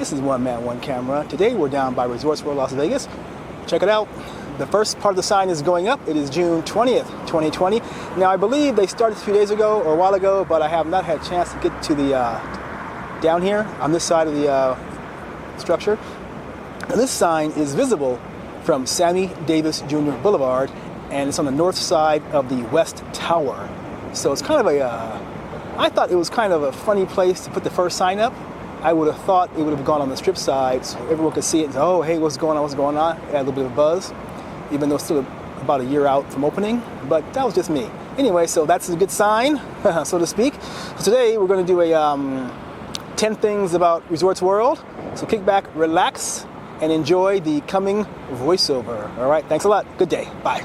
This is One Man, One Camera. Today we're down by Resorts World Las Vegas. Check it out. The first part of the sign is going up. It is June 20th, 2020. Now I believe they started a few days ago or a while ago, but I have not had a chance to get to the down here on this side of the structure. Now, this sign is visible from Sammy Davis Jr. Boulevard, and it's on the north side of the West Tower. So it's kind of I thought it was kind of a funny place to put the first sign up. I would have thought it would have gone on the strip side so everyone could see it and say, oh, hey, what's going on? Add a little bit of buzz, even though it's still about a year out from opening, but that was just me. Anyway, so that's a good sign, so to speak. So today we're going to do a 10 things about Resorts World. So kick back, relax, and enjoy the coming voiceover. All right, thanks a lot. Good day. Bye.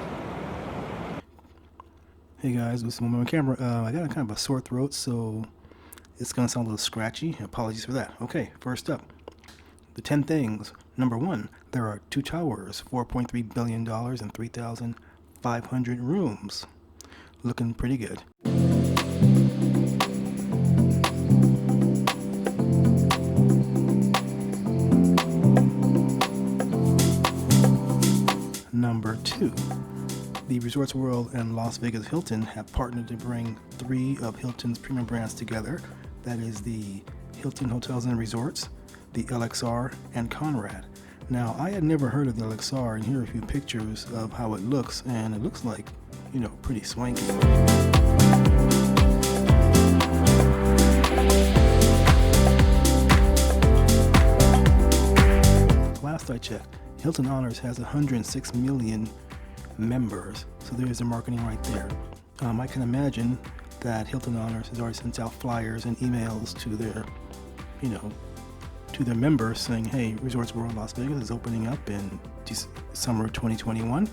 Hey guys, this is OneManOneCamera. I got a kind of a sore throat, so it's going to sound a little scratchy. Apologies for that. Okay, first up, the 10 things. Number 1, there are 2 towers, $4.3 billion, and 3,500 rooms. Looking pretty good. Number 2, the Resorts World and Las Vegas Hilton have partnered to bring 3 of Hilton's premium brands together. That is the Hilton Hotels and Resorts, the LXR, and Conrad. Now, I had never heard of the LXR, and here are a few pictures of how it looks, and it looks like, you know, pretty swanky. Last I checked, Hilton Honors has 106 million members, so there's the marketing right there. I can imagine that Hilton Honors has already sent out flyers and emails to their, to their members saying, hey, Resorts World Las Vegas is opening up in summer 2021. Why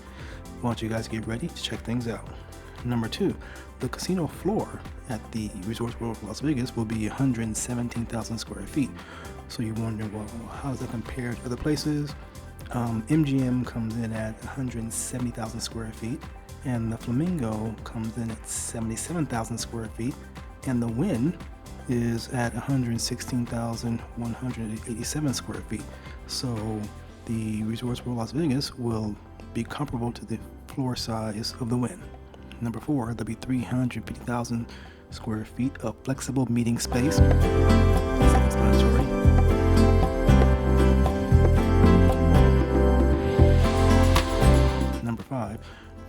don't you guys get ready to check things out? Number 2, the casino floor at the Resorts World Las Vegas will be 117,000 square feet. So you wonder, well, how does that compare to other places? MGM comes in at 170,000 square feet, and the Flamingo comes in at 77,000 square feet, and the Wynn is at 116,187 square feet. So the Resorts World Las Vegas will be comparable to the floor size of the Wynn. Number 4, there'll be 350,000 square feet of flexible meeting space. Self-explanatory. Number 5,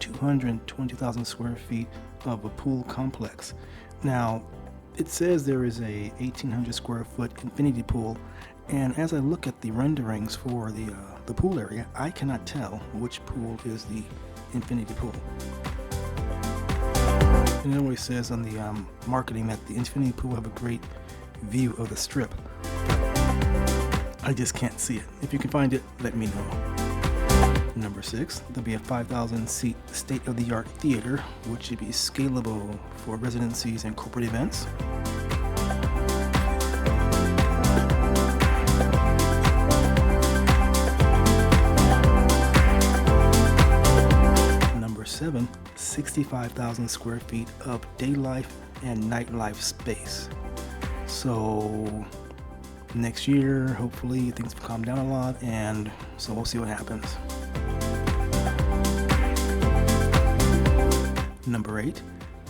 220,000 square feet of a pool complex. Now, it says there is a 1,800 square foot infinity pool, and as I look at the renderings for the pool area, I cannot tell which pool is the infinity pool. And it always says on the marketing that the infinity pool have a great view of the strip. I just can't see it. If you can find it, let me know. Number 6, there'll be a 5,000 seat state-of-the-art theater, which should be scalable for residencies and corporate events. Number 7, 65,000 square feet of daylife and nightlife space. So next year, hopefully things will calm down a lot, and so we'll see what happens. Number 8,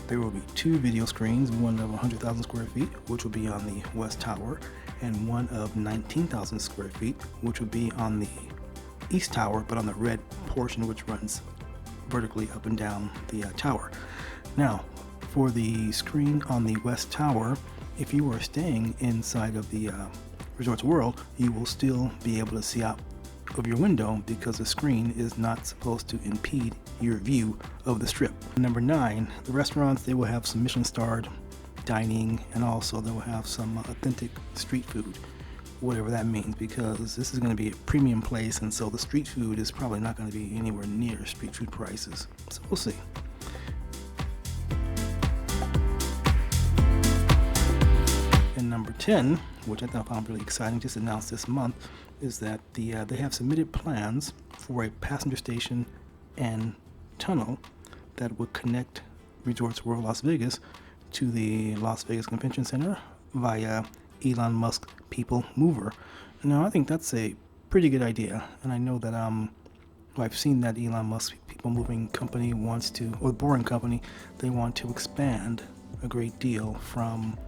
there will be 2 video screens, one of 100,000 square feet, which will be on the West Tower, and one of 19,000 square feet, which will be on the East Tower, but on the red portion which runs vertically up and down the tower. Now, for the screen on the West Tower, if you are staying inside of the Resorts World, you will still be able to see out of your window because the screen is not supposed to impede your view of the strip. Number 9, the restaurants, they will have some Michelin Starred Dining, and also they will have some authentic street food, whatever that means, because this is going to be a premium place, and so the street food is probably not going to be anywhere near street food prices. So we'll see. And number 10, which I found really exciting, just announced this month, is that they have submitted plans for a passenger station and tunnel that would connect Resorts World Las Vegas to the Las Vegas Convention Center via Elon Musk People Mover. No, I think that's a pretty good idea, and I know that well, I've seen that Elon Musk people moving company wants to, or the Boring Company, they want to expand a great deal from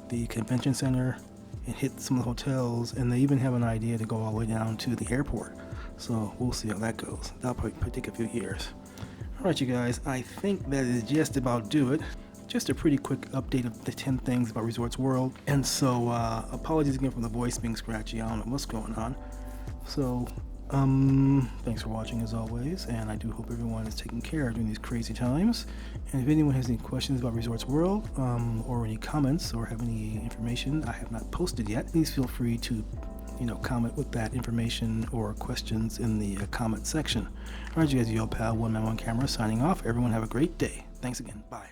the convention center and hit some of the hotels, and they even have an idea to go all the way down to the airport. So we'll see how that goes. That'll probably take a few years. All right, you guys, I think that is just about do it. Just a pretty quick update of the 10 things about Resorts World. And so apologies again for the voice being scratchy. I don't know what's going on. So thanks for watching as always, and I do hope everyone is taking care during these crazy times. And if anyone has any questions about Resorts World, or any comments, or have any information I have not posted yet, please feel free to comment with that information or questions in the comment section. All right, you guys, your pal OneManOneCamera signing off. Everyone have a great day. Thanks again. Bye.